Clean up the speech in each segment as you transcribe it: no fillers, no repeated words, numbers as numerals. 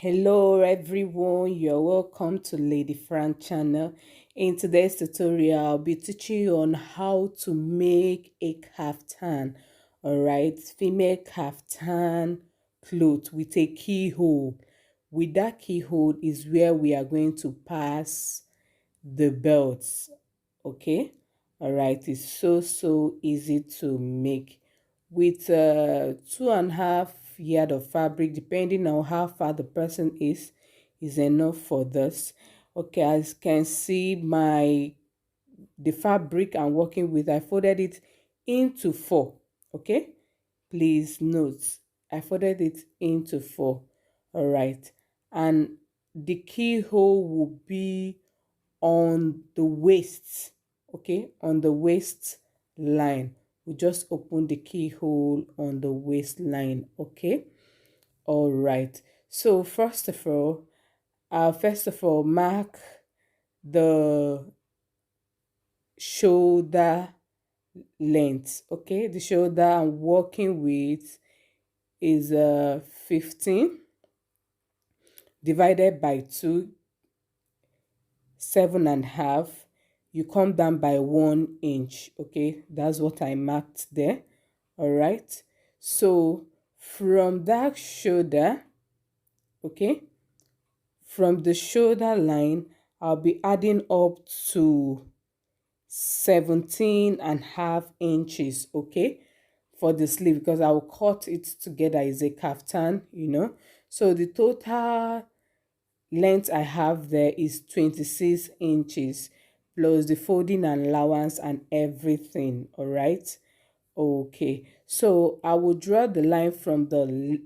Hello everyone, you're welcome to Lady Frank channel. In today's tutorial, I'll be teaching you on how to make a kaftan. Alright, female kaftan cloth with a keyhole. With that keyhole is where we are going to pass the belts. Okay, alright, it's so easy to make with 2.5 yard of fabric, depending on how far the person is enough for this. Okay, as you can see, the fabric I'm working with, I folded it into four. Okay, please note, I folded it into four. All right, and the keyhole will be on the waist. Okay, on the waist line. We just open the keyhole on the waistline. Okay, all right. So first of all, mark the shoulder length. Okay, the shoulder I'm working with is 15 divided by 2, 7.5. You come down by 1 inch. Okay, that's what I marked there. All right, so from that shoulder, okay, from the shoulder line, I'll be adding up to 17.5 inches. Okay, for the sleeve, because I will cut it together as a kaftan, so the total length I have there is 26 inches plus the folding allowance and everything. All right, okay, so I will draw the line from the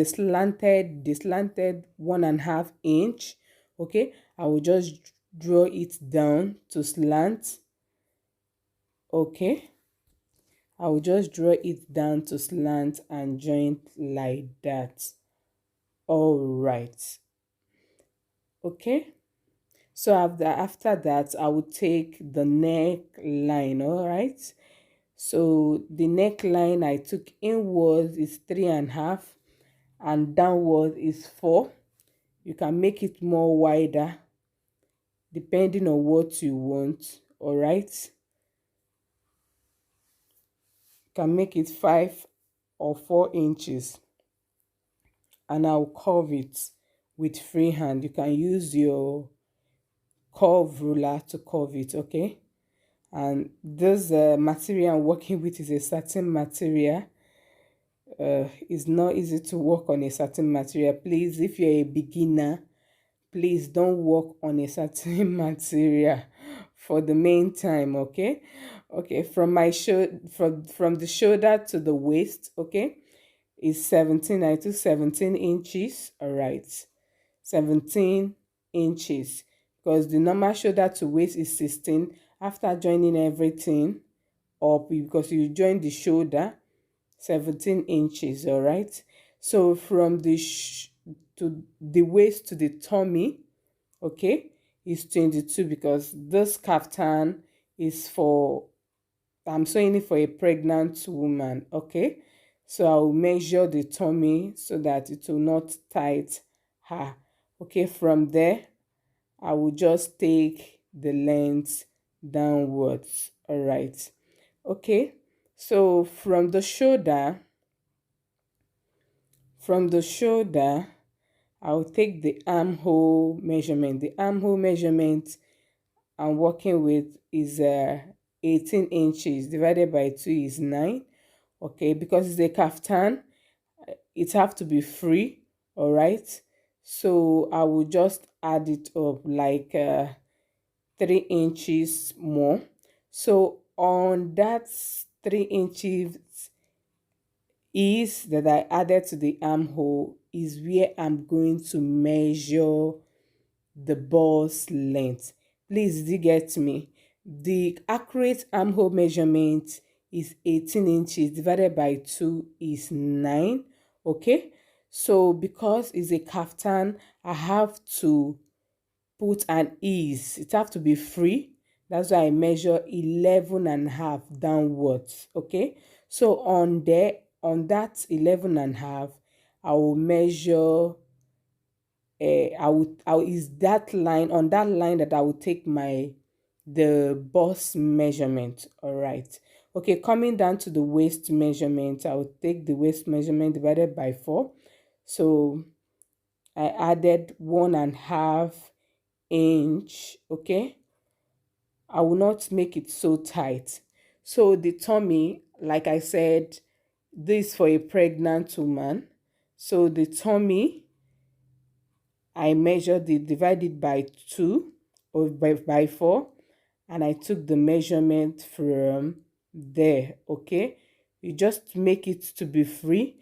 slanted 1.5 inch. Okay, I will just draw it down to slant. Okay, I will just draw it down to slant and join like that. All right, okay, so after that I will take the neckline. All right, so the neckline I took inwards is 3.5 and downward is 4. You can make it more wider depending on what you want. All right, you can make it 5 or 4 inches, and I'll curve it with free hand. You can use your curve ruler to curve it. Okay, and this material I'm working with is a satin material. It's not easy to work on a satin material. Please, if you're a beginner, please don't work on a certain material for the meantime. Okay, from my from the shoulder to the waist, okay, is 17. I took 17 inches. All right, 17 inches, because the normal shoulder to waist is 16. After joining everything up, because you join the shoulder, 17 inches. All right, so from to the waist to the tummy, okay, is 22, because this kaftan is for, I'm sewing it for a pregnant woman. Okay, so I'll measure the tummy so that it will not tight her. Okay, from there I will just take the length downwards. All right, okay, so from the shoulder I'll take the armhole measurement. The armhole measurement I'm working with is 18 inches divided by 2 is 9. Okay, because it's a kaftan, it have to be free. All right, so I will just add it up like 3 inches more. So on that 3 inches is that I added to the armhole is where I'm going to measure the ball's length. Please, do you get me? The accurate armhole measurement is 18 inches divided by 2 is 9. Okay, so because it's a kaftan, I have to put an ease. It have to be free. That's why I measure 11.5 downwards. Okay, so on that 11.5, I will measure I will is that line, on that line, that I will take the bust measurement. All right. Okay, coming down to the waist measurement, I will take the waist measurement divided by 4. So I added 1.5 inch. Okay, I will not make it so tight. So the tummy, like I said, this for a pregnant woman. So the tummy, I measured it, divided by 2 or by 4, and I took the measurement from there. Okay, you just make it to be free.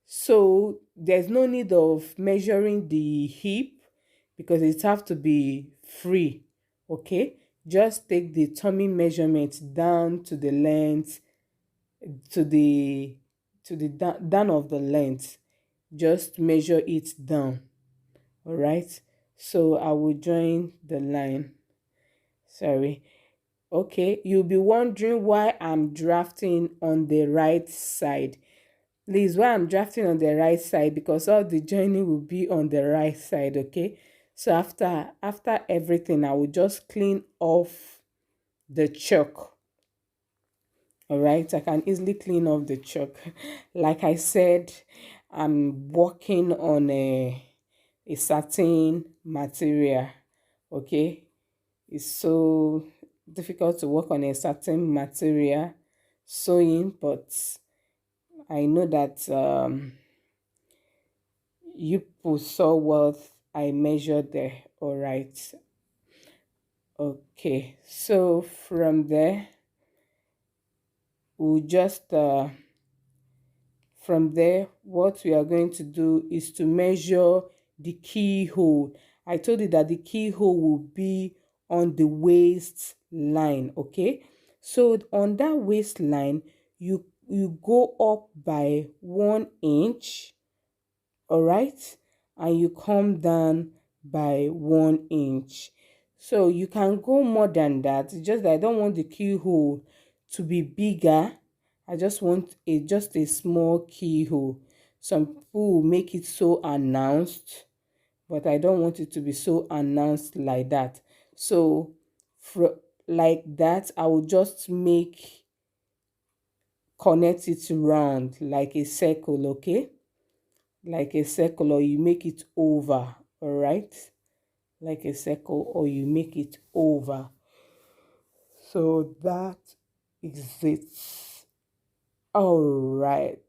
So there's no need of measuring the hip because it have to be free. Okay, just take the tummy measurement down to the length, to the down of the length. Just measure it down. All right, so I will join the line. Sorry. Okay, you'll be wondering why I'm drafting on the right side. Please, why I'm drafting on the right side, because all the joining will be on the right side. Okay, so after everything, I will just clean off the chalk. All right, I can easily clean off the chalk. Like I said, I'm working on a certain material. Okay, it's so difficult to work on a certain material, sewing, but I know that you put saw what I measured there. All right. Okay, so from there we'll just from there, what we are going to do is to measure the keyhole. I told you that the keyhole will be on the waist line. Okay, so on that waistline, you go up by 1 inch. All right, and you come down by 1 inch. So you can go more than that. It's just that I don't want the keyhole to be bigger. I just want just a small keyhole. Some people will make it so announced, but I don't want it to be so announced like that. So like that, I will just connect it round like a circle. Okay, like a circle, or you make it over. All right, like a circle, or you make it over. So that is it. All right.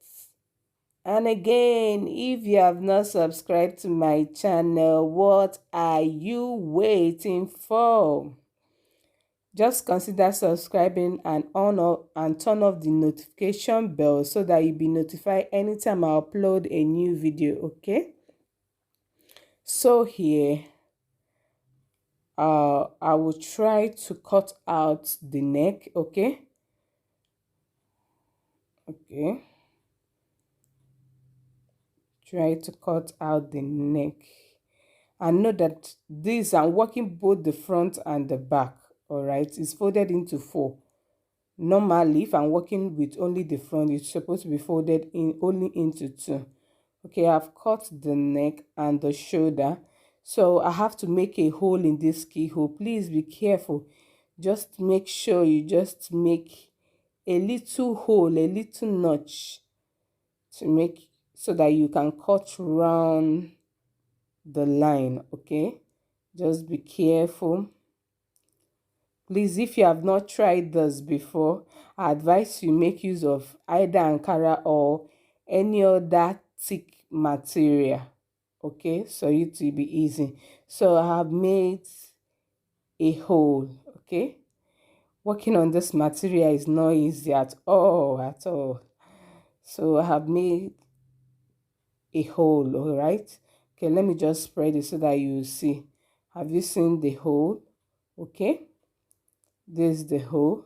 And again, if you have not subscribed to my channel, what are you waiting for? Just consider subscribing and turn off the notification bell so that you'll be notified anytime I upload a new video. Okay, so here I will try to cut out the neck. Okay, try to cut out the neck. And know that this, I'm working both the front and the back. All right, it's folded into 4. Normally, if I'm working with only the front, it's supposed to be folded in only into 2. Okay, I've cut the neck and the shoulder, so I have to make a hole in this keyhole. Please be careful. Just make sure you just make a little hole, a little notch, to make so that you can cut round the line. Okay, just be careful. Please, if you have not tried this before, I advise you make use of either Ankara or any other thick material. Okay, so it will be easy. So I have made a hole. Okay, working on this material is not easy at all. So I have made a hole. All right, okay, let me just spread it so that you see. Have you seen the hole? Okay, this is the hole,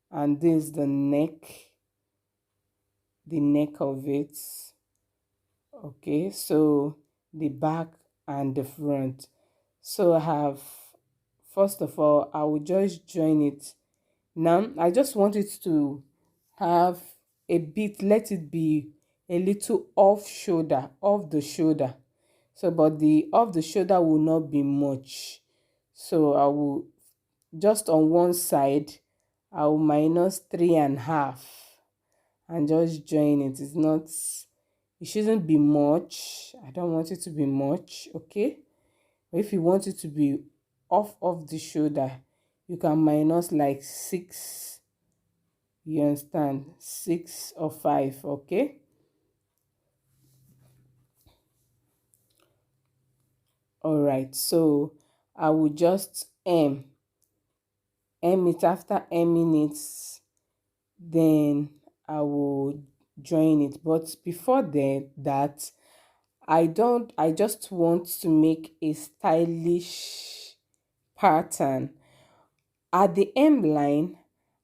and this is the neck of it. Okay, so the back and the front. So I have, first of all, I will just join it. Now I just want it to have a bit, let it be a little off the shoulder. So but the off the shoulder will not be much. So I will just on one side, I will minus 3.5 and just join it. It's not, it shouldn't be much. I don't want it to be much, okay? But if you want it to be off the shoulder, you can minus like 6. You understand? 6 or 5, okay? All right, so I will just hem it. After hemming it, then I will join it. But before that, I just want to make a stylish pattern. At the hem line,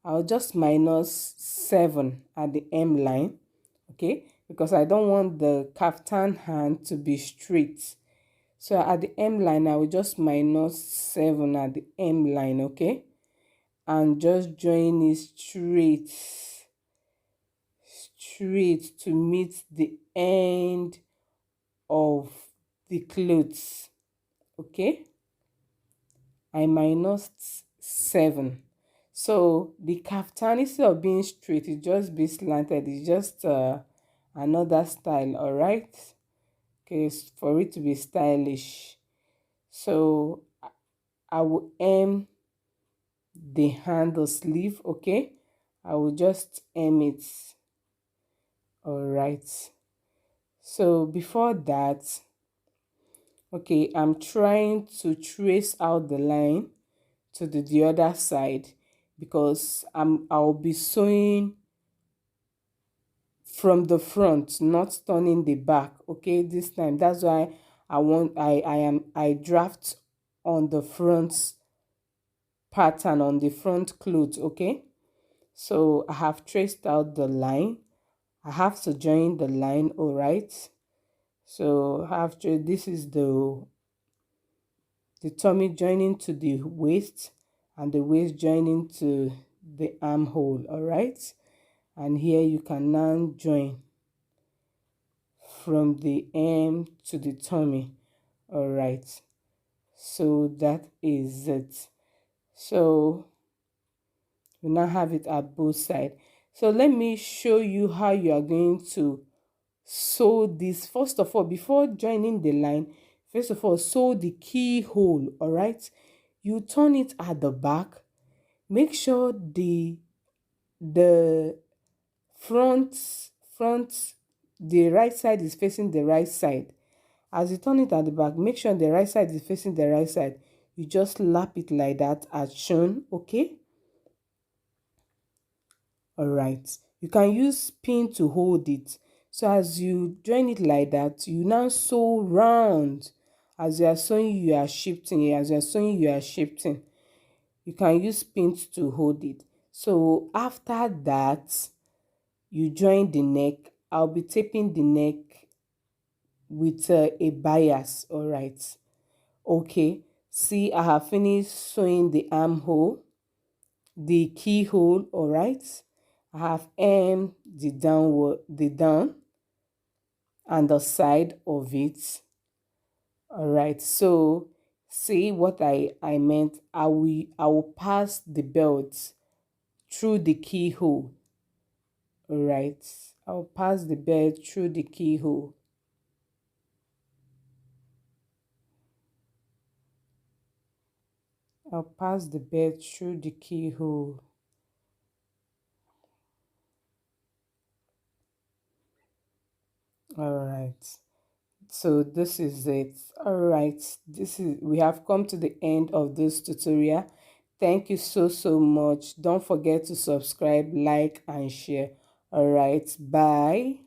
I'll just minus 7 at the hem line, okay? Because I don't want the kaftan hand to be straight. So at the hem line, I will just minus 7 at the hem line, okay? And just join it straight to meet the end of the clothes, okay? I minus 7. So the kaftan, instead of being straight, it just be slanted. It's just another style, all right? Okay, for it to be stylish. So I will hem the handle sleeve, okay? I will just hem it, all right? So before that, okay, I'm trying to trace out the line to the other side, because I'll be sewing from the front, not turning the back, okay, this time. That's why I draft on the front pattern, on the front clothes, okay? So I have traced out the line. I have to join the line, all right? So after this is the tummy joining to the waist, and the waist joining to the armhole, all right? And here you can now join from the hem to the tummy, all right? So that is it. So we now have it at both sides. So let me show you how you are going to sew this. First of all, before joining the line, first of all, sew the keyhole, all right? You turn it at the back. Make sure the front the right side is facing the right side. As you turn it at the back, make sure the right side is facing the right side. You just lap it like that as shown, okay? All right, you can use pin to hold it. So as you join it like that, you now sew round. As you are sewing, you are shifting. As you are sewing, you are shifting. You can use pins to hold it. So after that, you join the neck. I'll be taping the neck with a bias, all right? Okay, see, I have finished sewing the armhole, the keyhole, all right? I have hemmed the down and the side of it, all right? So see what I meant. I will pass the belt through the keyhole, all right? I'll pass the belt through the keyhole. I'll pass the belt through the keyhole. All right. So this is it. All right. We have come to the end of this tutorial. Thank you so much. Don't forget to subscribe, like, and share. All right. Bye.